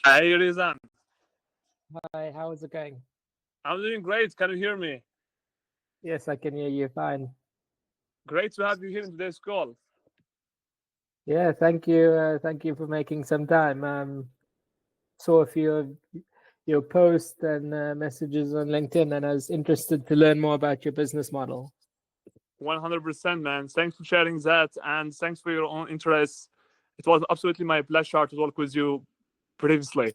Hi, Rizan. Hi, how is it going? I'm doing great. Can you hear me? Yes, I can hear you fine. Great to have you here in today's call. Yeah, thank you. Thank you for making some time. Saw a few of your posts and messages on LinkedIn, and I was interested to learn more about your business model. 100%, man. Thanks for sharing that, and thanks for your own interest. It was absolutely my pleasure to work with you previously.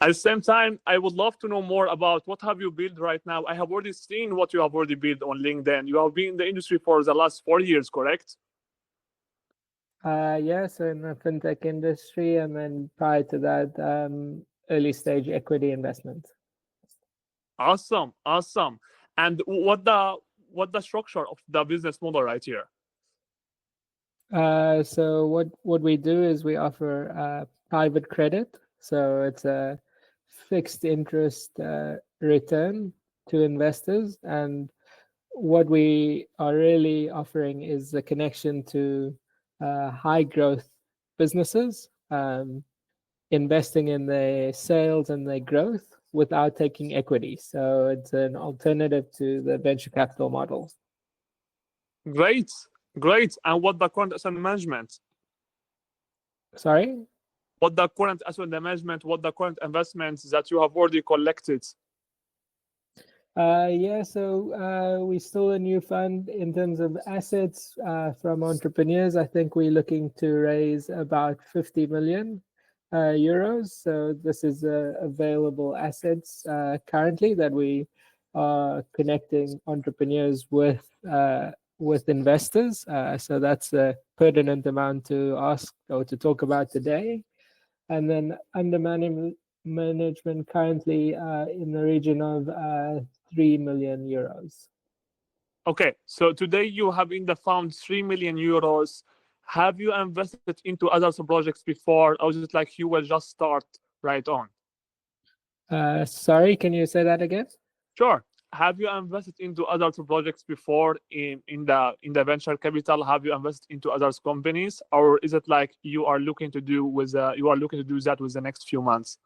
At the same time, I would love to know more about what have you built right now. I have already seen what you have already built on LinkedIn. You have been in the industry for the last 4 years, correct? Yes, in the fintech industry, and then prior to that, early stage equity investment. Awesome, awesome. And what the structure of the business model right here? So what we do is we offer private credit. So it's a fixed interest return to investors, and what we are really offering is a connection to high growth businesses, investing in their sales and their growth without taking equity. So it's an alternative to the venture capital model. Great, great. And what the current asset management? Sorry? What the current asset management? What the current investments that you have already collected? Yeah, so we still a new fund in terms of assets from entrepreneurs. I think we're looking to raise about 50 million euros. So this is available assets currently that we are connecting entrepreneurs with investors. So that's a pertinent amount to ask or to talk about today. And then under management currently in the region of 3 million euros. Okay, so today you have in the fund 3 million euros. Have you invested into other projects before, or is it like you will just start right on? Sorry, can you say that again? Sure. Have you invested into other projects before in the venture capital? Have you invested into other companies, or is it like you are looking to do that with the next few months?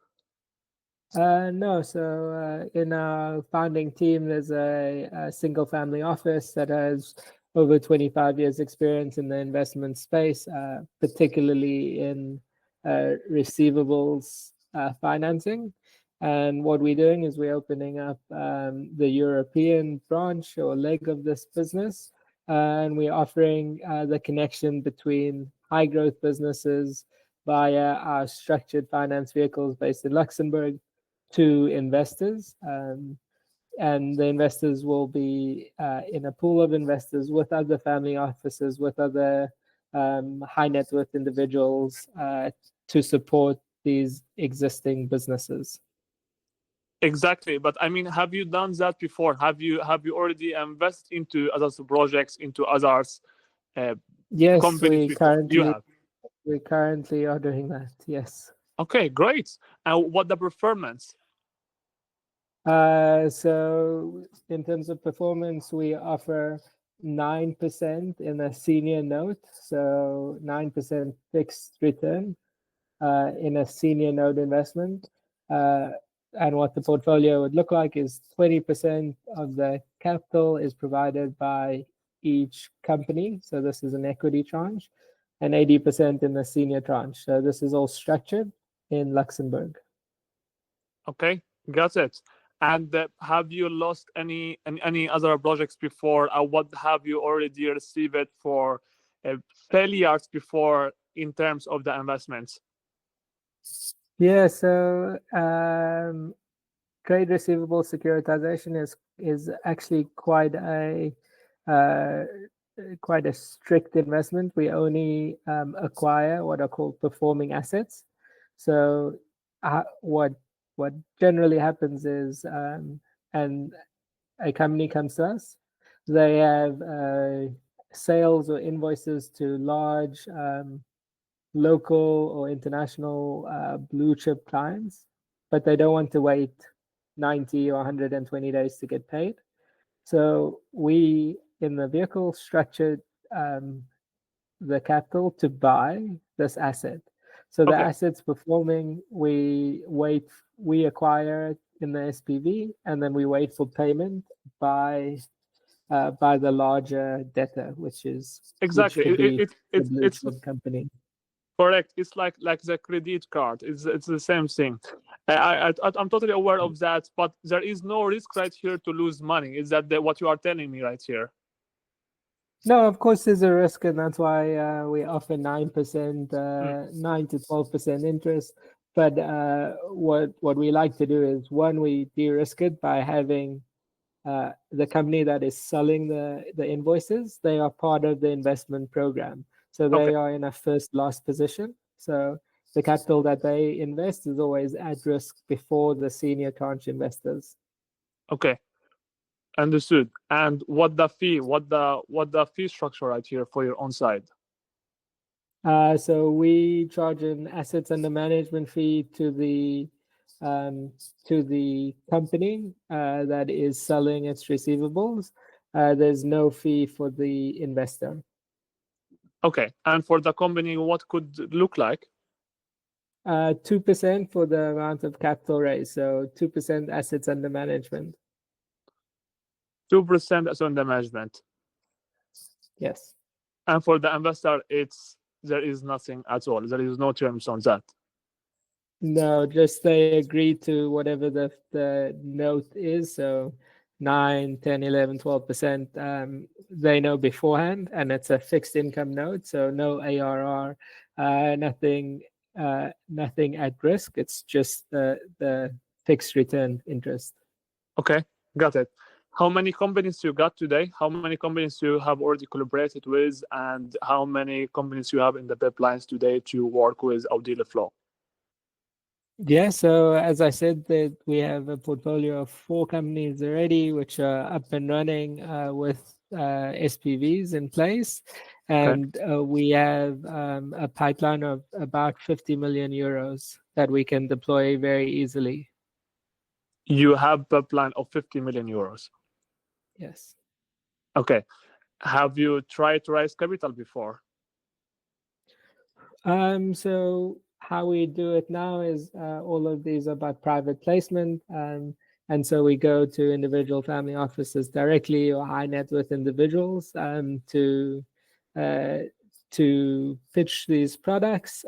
No, so in our founding team, there's a single family office that has over 25 years experience in the investment space, particularly in receivables financing. And what we're doing is we're opening up the European branch or leg of this business, and we're offering the connection between high growth businesses via our structured finance vehicles based in Luxembourg to investors. And the investors will be in a pool of investors with other family offices, with other high net worth individuals to support these existing businesses. Exactly, but I mean, have you done that before? Have you already invested into other projects, into others Yes, companies before? You have. we currently are doing that. Yes. Okay, great. And what the performance? So in terms of performance, we offer 9% in a senior note, so 9% fixed return in a senior note investment. And what the portfolio would look like is 20% of the capital is provided by each company. So this is an equity tranche, and 80% in the senior tranche. So this is all structured in Luxembourg. Okay, got it. And have you lost any other projects before? Or what have you already received for failures before in terms of the investments? Yeah, so trade receivable securitization is actually uh, quite a strict investment. We only acquire what are called performing assets. So what generally happens is, and a company comes to us, they have sales or invoices to large local or international blue chip clients, but they don't want to wait 90 or 120 days to get paid. So we, in the vehicle, structured the capital to buy this asset. So the Okay. asset's performing, we acquire it in the SPV, and then we wait for payment by the larger debtor, which Exactly. could be the blue It's chip company. correct. It's like the credit card. It's the same thing. I'm totally aware of that, but there is no risk right here to lose money. Is that what you are telling me right here? No, of course there's a risk, and that's why we offer 9%, Mm. 9 to 12% interest. But what we like to do is, one, we de-risk it by having the company that is selling the invoices. They are part of the investment program, so Okay. they are in a first loss position. So the capital that they invest is always at risk before the senior tranche investors. Okay. Understood. And what the fee structure right here for your own side? So we charge an assets under management fee to the company that is selling its receivables. There's no fee for the investor. Okay. And for the company, what could it look like? 2% for the amount of capital raised. So 2% assets under management. 2% as under management. Yes. And for the investor, there is nothing at all. There is no terms on that. No, just they agree to whatever the note is. So 9, 10, 11, 12%, they know beforehand, and it's a fixed income note. So no ARR, nothing at risk. It's just the fixed return interest. Okay, got it. How many companies you got today? How many companies you have already collaborated with, and how many companies you have in the pipelines today to work with our dealer flow? Yeah, so as I said, that we have a portfolio of 4 companies already, which are up and running with SPVs in place, and we have a pipeline of about 50 million euros that we can deploy very easily. You have a plan of 50 million euros. Yes. Okay. Have you tried to raise capital before? So how we do it now is all of these are by private placement, and so we go to individual family offices directly or high net worth individuals to pitch these products.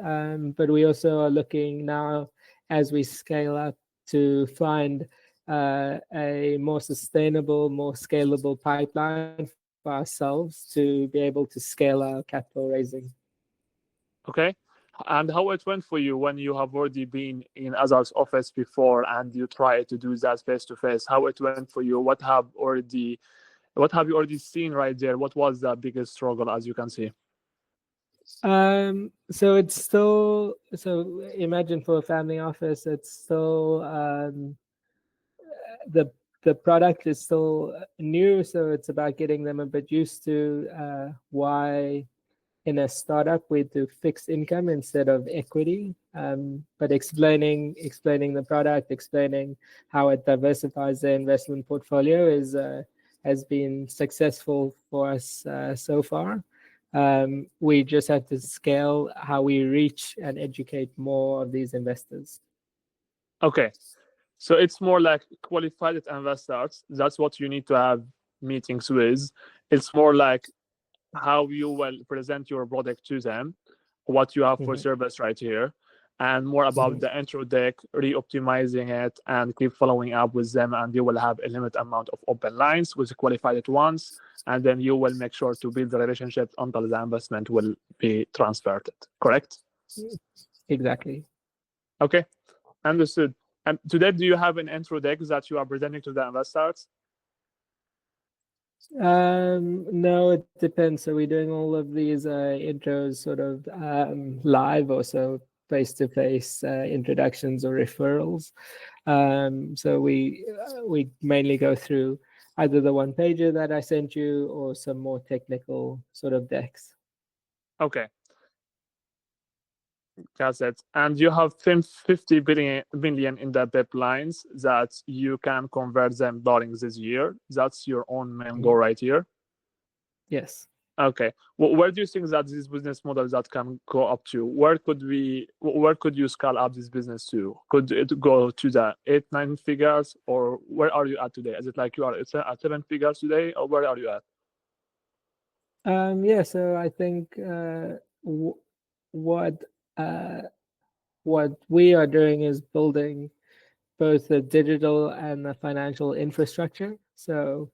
But we also are looking now, as we scale up, to find a more sustainable, more scalable pipeline for ourselves to be able to scale our capital raising. Okay. And how it went for you when you have already been in Azar's office before and you tried to do that face to face? How it went for you? What have you already seen right there? What was the biggest struggle, as you can see? So it's still, so imagine for a family office, it's still the product is still new, so it's about getting them a bit used to why in a startup we do fixed income instead of equity, but explaining the product, explaining how it diversifies their investment portfolio has been successful for us so far. We just have to scale how we reach and educate more of these investors. Okay. So it's more like qualified investors. That's what you need to have meetings with. It's more like how you will present your product to them, what you have for service right here, and more about the intro deck, re-optimizing it, and keep following up with them. And you will have a limited amount of open lines with qualified ones, and then you will make sure to build the relationship until the investment will be transferred. Correct? Exactly. Okay, understood. And today, do you have an intro deck that you are presenting to the investors? No, it depends. So we're doing all of these intros sort of live, or so face-to-face introductions or referrals. So we mainly go through either the one pager that I sent you or some more technical sort of decks. Okay. Got it. And you have 50 billion in the pipelines that you can convert them during this year. That's your own main goal right here. Yes. Okay. Where do you think that these business models that can go up to? Where could you scale up this business to? Could it go to the 8-9 figures, or where are you at today? Is it like you are at 7 figures today, or where are you at? Yeah, so I think what we are doing is building both the digital and the financial infrastructure. So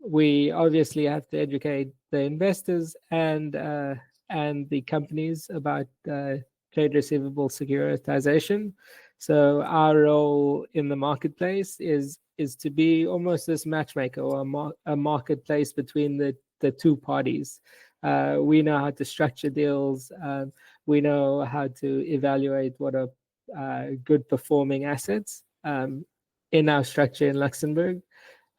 we obviously have to educate the investors and the companies about trade receivable securitization. So our role in the marketplace is to be almost this matchmaker or a marketplace between the two parties. We know how to structure deals. We know how to evaluate what are good performing assets. In our structure in Luxembourg,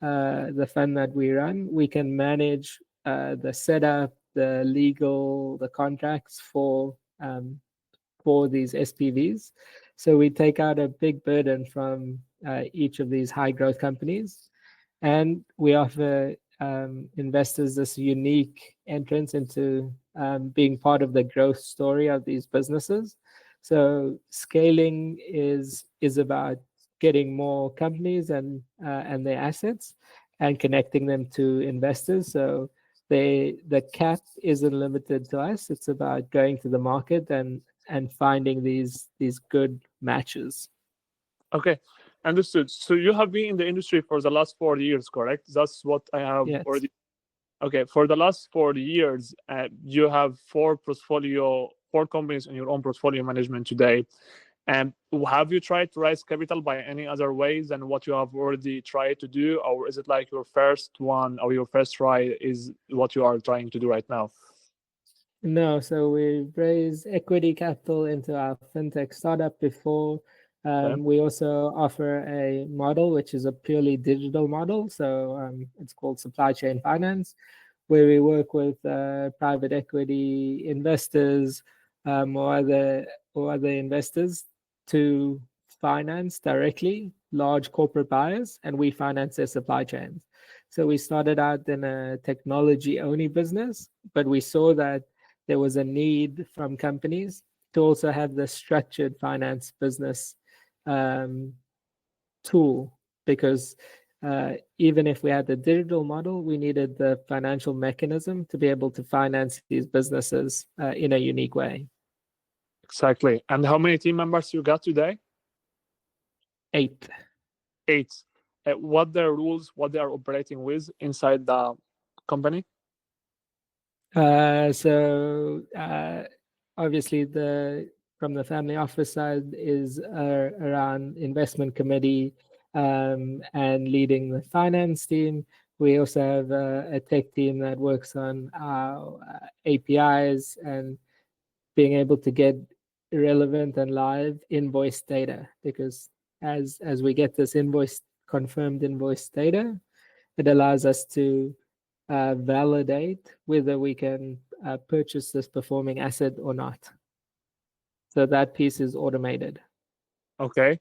the fund that we run, we can manage the setup, the legal, the contracts for these SPVs. So we take out a big burden from each of these high growth companies, and we offer investors this unique entrance into being part of the growth story of these businesses. So scaling is about getting more companies and their assets and connecting them to investors. So the cap isn't limited to us. It's about going to the market and finding these good matches. Okay, understood. So you have been in the industry for the last 4 years, correct? That's what I have already. Okay, for the last 4 years, you have four companies in your own portfolio management today. And have you tried to raise capital by any other ways than what you have already tried to do, or is it like your first one or your first try is what you are trying to do right now? No, so we've raised equity capital into our fintech startup before. We also offer a model which is a purely digital model. So it's called supply chain finance, where we work with private equity investors or other investors to finance directly large corporate buyers, and we finance their supply chains. So we started out in a technology-only business, but we saw that there was a need from companies to also have the structured finance business tool, because even if we had the digital model, we needed the financial mechanism to be able to finance these businesses in a unique way. Exactly. And how many team members you got today? 8. What their rules, what they are operating with inside the company? So obviously from the family office side is around investment committee and leading the finance team. We also have a tech team that works on our APIs and being able to get relevant and live invoice data, because as we get this confirmed invoice data, it allows us to validate whether we can purchase this performing asset or not. So that piece is automated. Okay.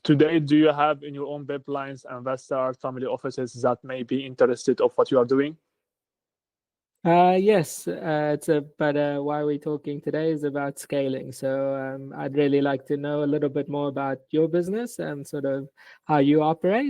Today, do you have in your own pipelines investors, family offices that may be interested of what you are doing? Yes, but why we're talking today is about scaling. So I'd really like to know a little bit more about your business and sort of how you operate.